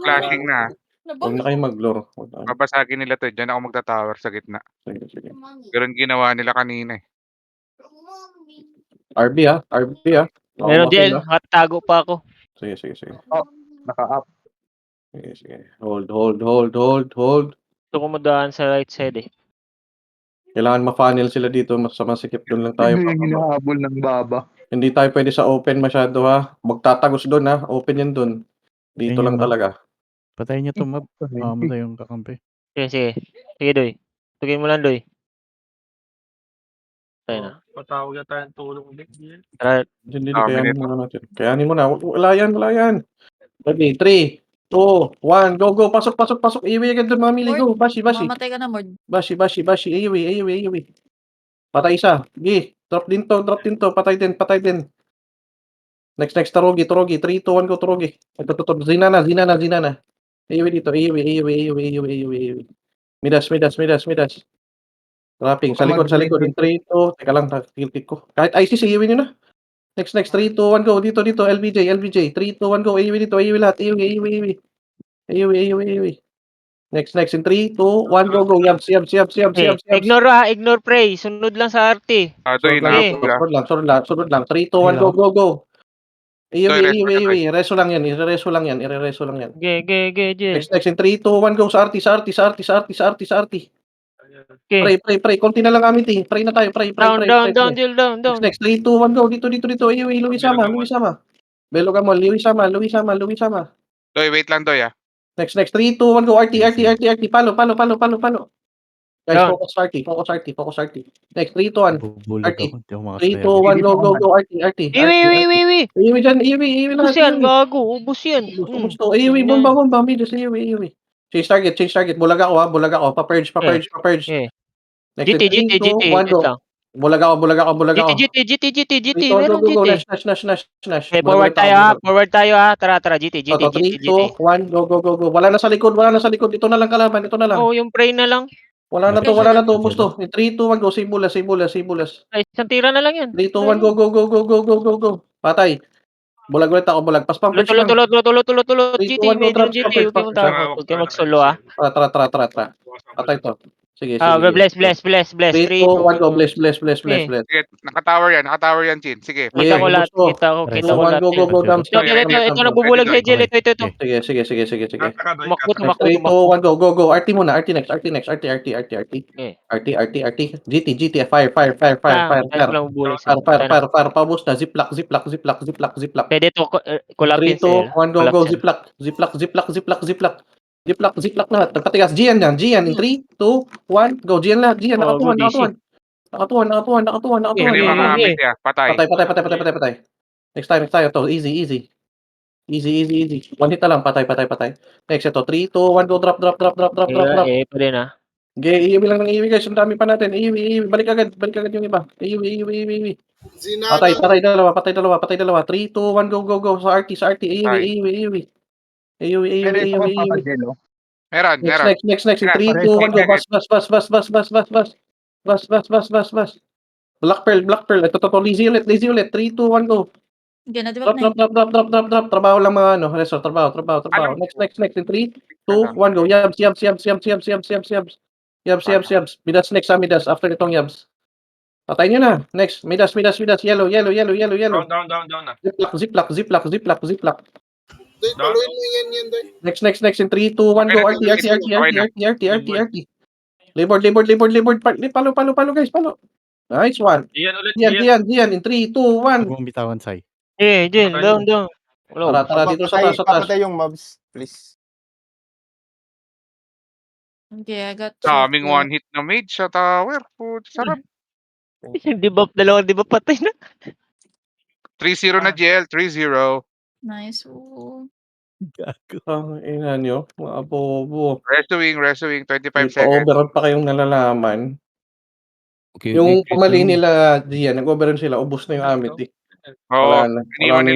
Flashing na. Huwag na kayong mag-lure. Babasagin nila 'to, diyan ako magta-tower sa gitna. Sige, sige. Gano'n ginawa nila kanina, eh. RB, RB, baka Meron ma-kill, DL, nakatago pa ako. Sige, sige, sige. Naka-up. Sige, sige. Hold. Gusto ko madaan sa right side, eh. Kailangan ma-funnel sila dito, sa masikip dun lang tayo. Hinahabol ng baba. Hindi tayo pwede sa open masyado, ha. Magtatagos dun, ha. Open yan dun. Dito lang talaga. Patayin niyo 'to, Mab. Mamamatay yung kakampi. Sige, sige. Sige, Doy. Tugin mo lang, Doy. Tayo na. Patawag na tayong tulong ulit. Hindi, kayanin muna natin. Kayanin mo na. Wala yan. Ready, 3, 2, 1, go. Pasok. Iwi agad dun, mga mili. Go. Bashi. Mamatay ka na, Mord. Bashi. Iwi. Patay isa. Gi. Drop din to. Patay din. Next, Tarogi. 3, 2, 1, go, Tarogi. Ito. Zinana. Iwi dito. Iwi. Midas. Trapping. Sa likod. In 3, 2. Teka lang, kill ko. Kahit ISIS, iwi nyo na. Next, 3, 2, 1, go. Dito. LBJ. 3, 2, 1, go. Iwi dito. Iwi lahat. Iwi. Next, in 3, 2, 1, go. Yabs. Ignore Prey. Sunod lang sa RT. Doy na. Sunod lang. 3, 2, 1, go. Iwi. Irereso lang yan. Ge. Next, in 3, 2, 1, go. Sa RT. Pray. Konti na lang kami, ting. Pray na tayo. Pray. Down, Jill, down. Next, 3, 2, 1, go. Dito. Iwi. Louis sama. Belo ka mo. Louis sama. Doy, wait lang, Doy, Next, 3, 2, 1, go. RT. Palo. Guys, Down. focus RT. Next, 3, 2, 1. Bubulag RT. ako. Hindi ako 3, makasaya. 2, 1, go. RT. Iwi. Iwi dyan. Iwi Ubus lahat. yan, gago. Ubus yan. Gusto. Iwi, bomba. Midas, iwi. Change target. Bulag ako. Pa-purge. Okay. Next, GT. 3, 2, 1, go. lang. Bulag ako. GT. Meron Meron GT. Nash. Okay, forward tayo ha. Tara. GT. 3, 2, 1, go. Wala na sa likod. Ito na lang kalaban. Oh, yung Prey na lang. Wala na to. Ubus to. 3, 2, 1, go. Sibulas. Ay, isang tira na lang yan. 3, 2, 1, go. Patay. Bulag ulit ako. Paspam. Tulot. 3, 2, GT, 1, go. medyo Drop. GT. Huwag kayo mag-solo ha. Tara. Patay to. Sige. Bless. 3, 2, 1, go. Bless. Sige, nakatower yan, Chin. Sige. Kita ko lahat. Kita ko 2, 1, lahat. go. Dump. Ito, nagbubulag sa Jill. Ito. Sige. Tumakbo. 3, 2, 1, go. RT muna. RT next. RT. GT. Fire. Tayo lang bubulag sa Fire. Paubos na. Ziplock. Pwede to, 3, kulapin 2, 1, go. Ziplock. Ziplock lahat. Nagpatigas. Gian yan. In 3, 2, 1, go. Gian lahat. Nakatuhan. Ano yung mga amit, patay. Patay. Next time to. Easy. One hit na lang. Patay. Next, ito. 3, 2, 1, go. Drop. Pwede na. Iiwi lang ng iiwi, guys. Ang dami pa natin. Iiwi. Balik agad yung iba. Iiwi. Patay dalawa. 3, 2, 1, go. Sa RT. Iiwi. Meron. Next. In 3, 2, 1, go. Bas. Black Pearl. Ito. Lazy ulit. 3, 2, 1, go. Ginadibak na eh. Drop. Trabaho lang mga resort. Trabaho. Next. In 3, 2, 1, go. Yabs. Midas next, Midas. After itong Yabs. Patay nyo na. Next. Midas. Yellow. Down. Ziplock. Next. In 3, 2, 1, go. RT. Labor. Palo, guys. Palo. Nice one. Gian. In 3, 2, 1. Huwag mong bitawan, Sai. Jill, down. Tara dito sa taas. Papatay yung mobs, please. Okay, I got Daming one hit na mage sa tower. Sarap. Dalawang debuff patay na. 3-0 na, GL. 3-0. Nice. Ooh. Gago. Ina nyo. Mga bobo. Resuing. 25 May seconds. pa-overrun pa kayong nalalaman. Okay. Yung pumali nila diyan, nag-overrun sila, ubos na yung amit. Oo, Wala na. iniwan nila.